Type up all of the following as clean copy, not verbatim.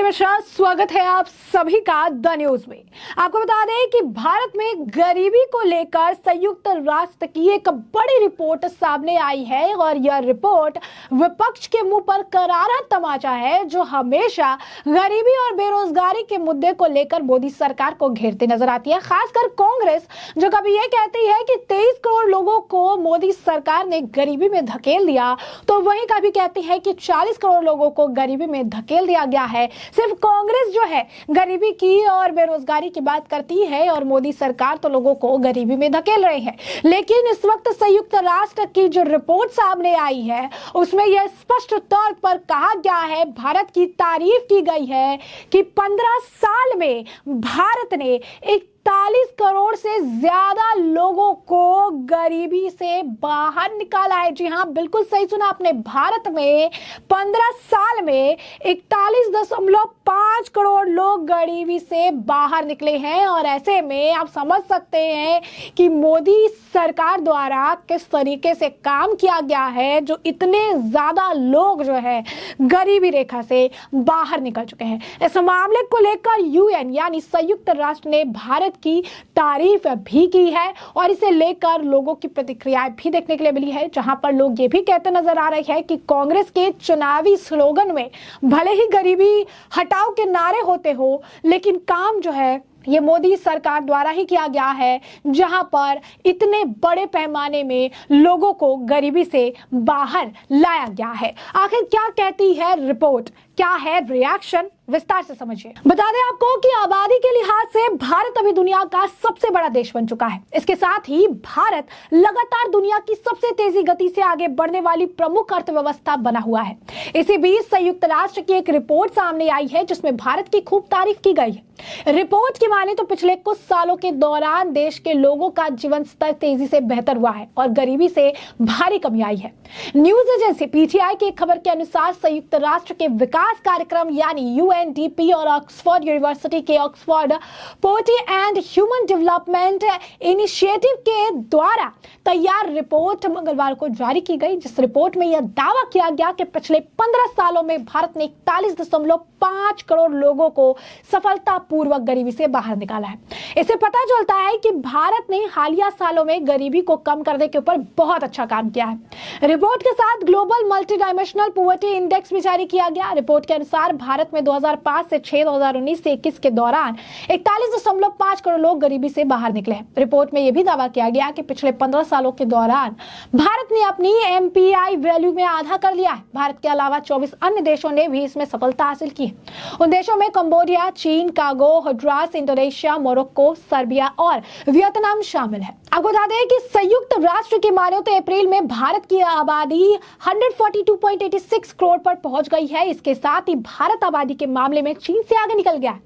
मिश्रा, स्वागत है आप सभी का द न्यूज में। आपको बता दें कि भारत में गरीबी को लेकर संयुक्त राष्ट्र की एक बड़ी रिपोर्ट सामने आई है और यह रिपोर्ट विपक्ष के मुंह पर करारा तमाचा है, जो हमेशा गरीबी और बेरोजगारी के मुद्दे को लेकर मोदी सरकार को घेरती नजर आती है। खासकर कांग्रेस, जो कभी ये कहती है कि 23 करोड़ लोगों को मोदी सरकार ने गरीबी में धकेल दिया, तो वहीं कभी कहती है कि 40 करोड़ लोगों को गरीबी में धकेल दिया गया है। सिर्फ कांग्रेस जो है गरीबी की और बेरोजगारी की बात करती है और मोदी सरकार तो लोगों को गरीबी में धकेल रही है। लेकिन इस वक्त संयुक्त राष्ट्र की जो रिपोर्ट सामने आई है उसमें यह स्पष्ट तौर पर कहा गया है, भारत की तारीफ की गई है कि 15 साल में भारत ने 41 करोड़ से ज्यादा लोगों को गरीबी से बाहर निकाला है। जी हां, बिल्कुल सही सुना आपने। भारत में 15 साल में 41.5 करोड़ लोग गरीबी से बाहर निकले हैं और ऐसे में आप समझ सकते हैं कि मोदी सरकार द्वारा किस तरीके से काम किया गया है, जो इतने ज्यादा लोग जो है गरीबी रेखा से बाहर निकल चुके हैं। इस मामले को लेकर यूएन यानी संयुक्त राष्ट्र ने भारत की तारीफ भी की है और इसे लेकर लोगों की प्रतिक्रियाएं भी देखने के लिए मिली है, जहां पर लोग ये भी कहते नजर आ रहे हैं कि कांग्रेस के चुनावी स्लोगन में भले ही गरीबी हटाओ के नारे होते हो, लेकिन काम जो है ये मोदी सरकार द्वारा ही किया गया है, जहां पर इतने बड़े पैमाने में लोगों को गरीबी से बाहर लाया गया है। आखिर क्या कहती है रिपोर्ट, क्या है रिएक्शन, विस्तार से समझिए। बता दें आपको कि आबादी के लिहाज से भारत अभी दुनिया का सबसे बड़ा देश बन चुका है। इसके साथ ही भारत लगातार दुनिया की सबसे तेजी गति से आगे बढ़ने वाली प्रमुख अर्थव्यवस्था बना हुआ है। इसी बीच संयुक्त राष्ट्र की एक रिपोर्ट सामने आई है जिसमें भारत की खूब तारीफ की गई है। रिपोर्ट की माने तो पिछले कुछ सालों के दौरान देश के लोगों का जीवन स्तर तेजी से बेहतर हुआ है और गरीबी से भारी कमी आई है। न्यूज एजेंसी पीटीआई की एक खबर के अनुसार संयुक्त राष्ट्र के विकास कार्यक्रम यानी यूएनडीपी और ऑक्सफोर्ड यूनिवर्सिटी के Oxford poverty and human development initiative के द्वारा तैयार रिपोर्ट मंगलवार को जारी की गई, जिस रिपोर्ट में यह दावा किया गया कि पिछले 15 सालों में भारत ने 41.5 करोड़ लोगों को सफलतापूर्वक गरीबी से बाहर निकाला है। इससे पता चलता है कि भारत ने हालिया सालों में गरीबी को कम करने के ऊपर बहुत अच्छा काम किया है। रिपोर्ट के साथ global multi dimensional poverty index भी जारी किया गया। रिपोर्ट के अनुसार भारत में 2005 से 6 2019 से 21 के दौरान 41.5 करोड़ लोग गरीबी से बाहर निकले हैं। रिपोर्ट में यह भी दावा किया गया कि पिछले 15 सालों के दौरान भारत ने अपनी एमपीआई वैल्यू में आधा कर लिया है। भारत के अलावा 24 अन्य देशों ने भी इसमें सफलता हासिल की है। उन देशों में कंबोडिया, चीन, Kago, Honduras, Indonesia, Morocco, Serbia और वियतनाम शामिल है। आपको बता दें कि संयुक्त राष्ट्र की माने तो अप्रैल में भारत की आबादी 142.86 करोड़ पर पहुंच गई है। इसके साथ ही भारत आबादी के मामले में चीन से आगे निकल गया है।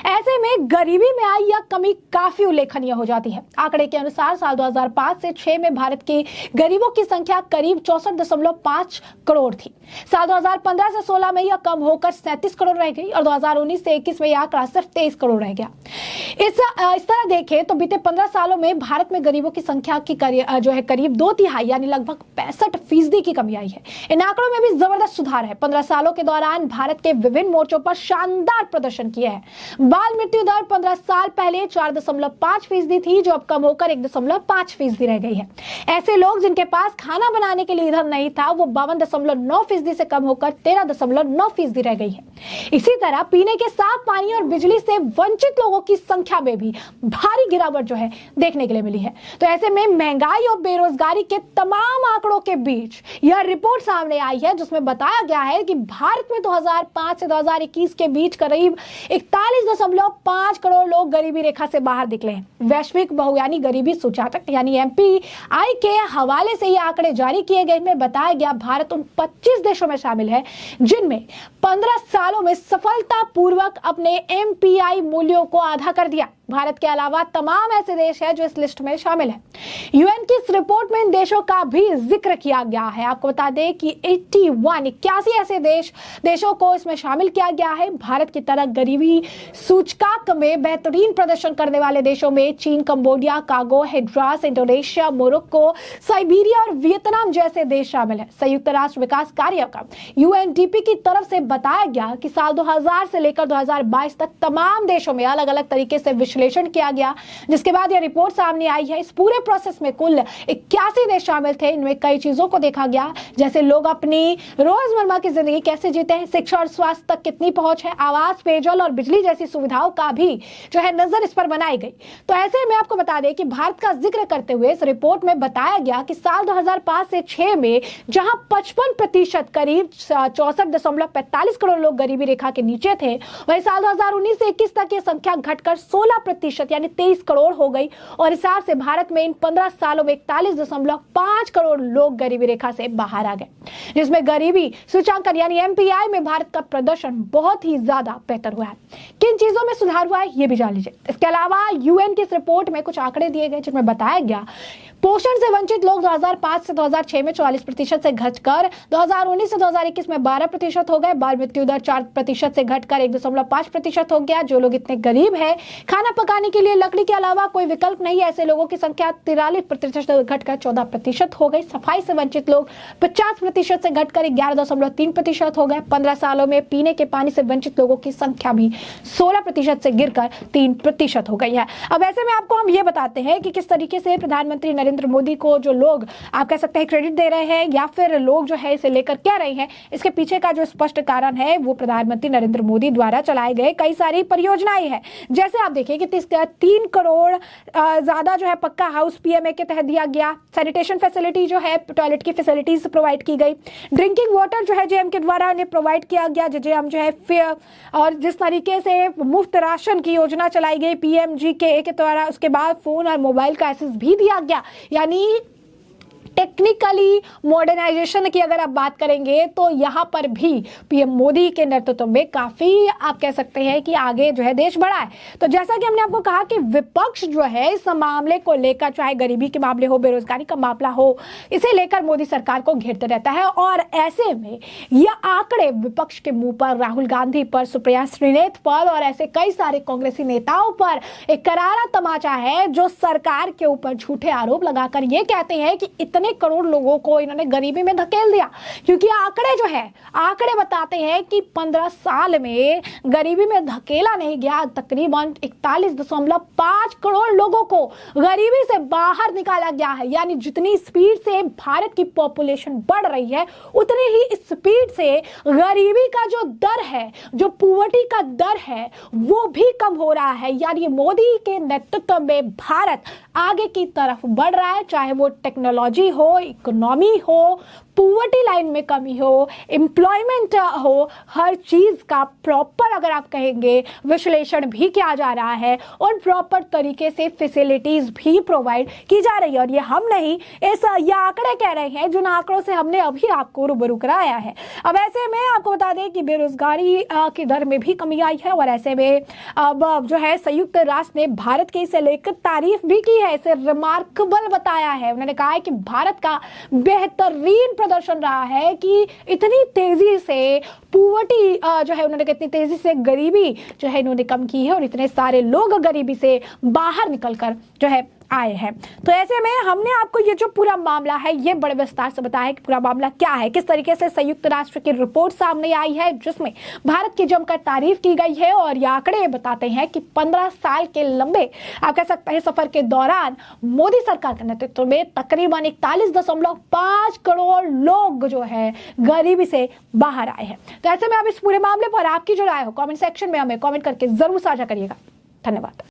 ऐसे में गरीबी में आई यह कमी काफी उल्लेखनीय हो जाती है। आंकड़े के अनुसार साल 2005 से 6 में भारत के गरीबों की संख्या करीब 64.5 करोड़ थी। साल 2015 से 16 में यह कम होकर 37 करोड़ रह गई और 2019 से 21 में यह आंकड़ा सिर्फ 23 करोड़ रह गया। इस तरह देखें तो बीते 15 सालों में भारत में गरीबों की संख्या की जो है करीब 2/3 यानी लगभग 65% की कमी आई है। इन आंकड़ों में भी जबरदस्त सुधार है। 15 सालों के दौरान भारत के विभिन्न मोर्चों पर शानदार प्रदर्शन किया है। बाल मृत्यु दर 15 साल पहले 4.5% थी, जो अब कम होकर 1.5% रह गई है। ऐसे लोग जिनके पास खाना बनाने के लिए ईंधन नहीं था, वो 52.9% से कम होकर 13.9% रह गई है। इसी तरह पीने के साफ पानी और बिजली से वंचित लोगों की संख्या में भी भारी गिरावट जो है देखने के लिए मिली है। तो ऐसे में महंगाई और बेरोजगारी के तमाम आंकड़ों के बीच यह रिपोर्ट सामने आई है, जिसमें बताया गया है कि भारत में 2005 से 2021 के बीच करीब 41.5 करोड़ लोग गरीबी रेखा से बाहर निकले हैं। वैश्विक बहुयानी गरीबी सूचकांक यानी एमपीआई के हवाले से ये आंकड़े जारी किए गए में बताया गया भारत उन 25 देशों में शामिल है जिनमें 15 सालों में सफलतापूर्वक अपने एमपीआई मूल्यों को आधा कर दिया। भारत के अलावा तमाम ऐसे देश हैं जो इस लिस्ट में शामिल है। यूएन की इस रिपोर्ट में इन देशों का भी जिक्र किया गया है। आपको बता दें कि 81 ऐसे देशों को इसमें शामिल किया गया है। भारत की तरह गरीबी सूचकांक में बेहतरीन प्रदर्शन करने वाले देशों में चीन, Cambodia, Kago, हेड्रास, Indonesia, Morocco, Siberia और वियतनाम जैसे देश शामिल है। संयुक्त राष्ट्र विकास कार्यक्रम यूएनडीपी की तरफ से बताया गया कि साल 2000 से लेकर 2022 तक तमाम देशों में अलग अलग तरीके से विश्लेषण किया गया, जिसके बाद यह रिपोर्ट सामने आई है। इस पूरे प्रोसेस में कुल 81 देश शामिल थे। इनमें कई चीजों को देखा गया, जैसे लोग अपनी रोजमर्रा की जिंदगी कैसे जीते हैं, शिक्षा और स्वास्थ्य तक कितनी पहुंच है, आवास, पेयजल और बिजली जैसी सुविधाओं का भी जो है नजर इस पर बनाई गई। तो ऐसे में आपको बता दें कि भारत का जिक्र करते हुए इस रिपोर्ट में बताया गया कि साल 2005 से 6 में जहां 55% करीब 64.45 करोड़ लोग गरीबी रेखा के नीचे थे, वहीं साल 2019 से 21 तक यह संख्या घटकर 16% यानी 23 करोड़ हो गई। और हिसाब से भारत में इन 15 सालों में 41.5 करोड़ लोग गरीबी रेखा से बाहर आ गए, जिसमें गरीबी सूचकांकन यानी एमपीआई में भारत का प्रदर्शन बहुत ही ज्यादा बेहतर हुआ है। किन चीजों में सुधार हुआ है ये भी जान लीजिए। इसके अलावा यूएन की इस रिपोर्ट में कुछ आंकड़े दिए गए, जिसमें बताया गया पोषण से वंचित लोग 2005 से 2006 में 44% से घटकर 2019 से 2021 में 12% हो गए। बाल मृत्यु दर 4% से घटकर 1.5% हो गया। जो लोग इतने गरीब हैं, खाना पकाने के लिए लकड़ी के अलावा कोई विकल्प नहीं है, ऐसे लोगों की संख्या 43% से घटकर 14% हो गई। सफाई से वंचित लोग 50% से घटकर 11.3% हो गए। 15 सालों में पीने के पानी से वंचित लोगों की संख्या भी 16% से गिरकर 3% हो गई है। अब ऐसे में आपको हम ये बताते हैं कि किस तरीके से प्रधानमंत्री नरेंद्र मोदी को जो लोग आप कह सकते हैं क्रेडिट दे रहे हैं या फिर लोग जो है इसे लेकर कह रहे हैं, इसके पीछे का जो स्पष्ट कारण है वो प्रधानमंत्री नरेंद्र मोदी द्वारा चलाए गए कई सारी परियोजनाएं हैं। जैसे आप देखिए कि 3 करोड़ ज्यादा जो है पक्का हाउस पीएमए के तहत दिया गया। सैनिटेशन फैसिलिटी जो है, टॉयलेट की फैसिलिटीज प्रोवाइड की गई। ड्रिंकिंग वाटर जो है जेएम के द्वारा उन्हें प्रोवाइड किया गया। जेएम जो है फेयर और जिस तरीके से मुफ्त राशन की योजना चलाई गई पीएमजीके के द्वारा, उसके बाद फोन और मोबाइल का एक्सेस भी दिया गया। यानी टेक्निकली मॉडर्नाइजेशन की अगर आप बात करेंगे तो यहाँ पर भी पीएम मोदी के नेतृत्व में काफी आप कह सकते हैं कि आगे जो है देश बढ़ा है। तो जैसा कि हमने आपको कहा कि विपक्ष जो है इस मामले को लेकर, चाहे गरीबी के मामले हो, बेरोजगारी का मामला हो, इसे लेकर मोदी सरकार को घेरते रहता है। और ऐसे में यह आंकड़े विपक्ष के मुंह पर, राहुल गांधी पर, सुप्रिया श्रीनेत पर और ऐसे कई सारे कांग्रेसी नेताओं पर एक करारा तमाचा है, जो सरकार के ऊपर झूठे आरोप लगाकर ये कहते हैं कि इतने करोड़ लोगों को इन्होंने गरीबी में धकेल दिया। क्योंकि आंकड़े बताते हैं कि 15 साल में गरीबी में धकेला नहीं गया, तकरीबन 41.5 करोड़ लोगों को गरीबी से बाहर निकाला गया है। यानी जितनी स्पीड से भारत की पॉपुलेशन बढ़ रही है, उतनी ही स्पीड से गरीबी का जो दर है, जो पॉवर्टी का दर है, वो भी कम हो रहा है। यानी मोदी के नेतृत्व में भारत आगे की तरफ बढ़ रहा है, चाहे वो टेक्नोलॉजी हो, इकोनॉमी हो, पॉवर्टी लाइन में कमी हो, एम्प्लॉयमेंट हो, हर चीज का प्रॉपर अगर आप कहेंगे विश्लेषण भी किया जा रहा है और प्रॉपर तरीके से फैसिलिटीज भी प्रोवाइड की जा रही है। और ये हम नहीं, ये आंकड़े कह रहे हैं, जिन आंकड़ों से हमने अभी आपको रूबरू कराया है। अब ऐसे में आपको बता दें कि बेरोजगारी की दर में भी कमी आई है। और ऐसे में अब जो है संयुक्त राष्ट्र ने भारत के इसे लेकर तारीफ भी की है, इसे रिमार्केबल बताया है। उन्होंने कहा है कि भारत का बेहतरीन प्रदर्शन रहा है कि इतनी तेजी से पॉवर्टी जो है, उन्होंने इतनी तेजी से गरीबी जो है इन्होंने कम की है और इतने सारे लोग गरीबी से बाहर निकलकर जो है आए हैं। तो ऐसे में हमने आपको ये जो पूरा मामला है ये बड़े विस्तार से बताया कि पूरा मामला क्या है, किस तरीके से संयुक्त राष्ट्र की रिपोर्ट सामने आई है, जिसमें भारत की जमकर तारीफ की गई है। और ये आंकड़े बताते हैं कि 15 साल के लंबे आप कह सकते हैं सफर के दौरान मोदी सरकार के नेतृत्व में तकरीबन 41.5 करोड़ लोग जो है गरीबी से बाहर आए हैं। तो ऐसे में आप इस पूरे मामले पर आपकी जो राय हो कमेंट सेक्शन में हमें कमेंट करके जरूर साझा करिएगा। धन्यवाद।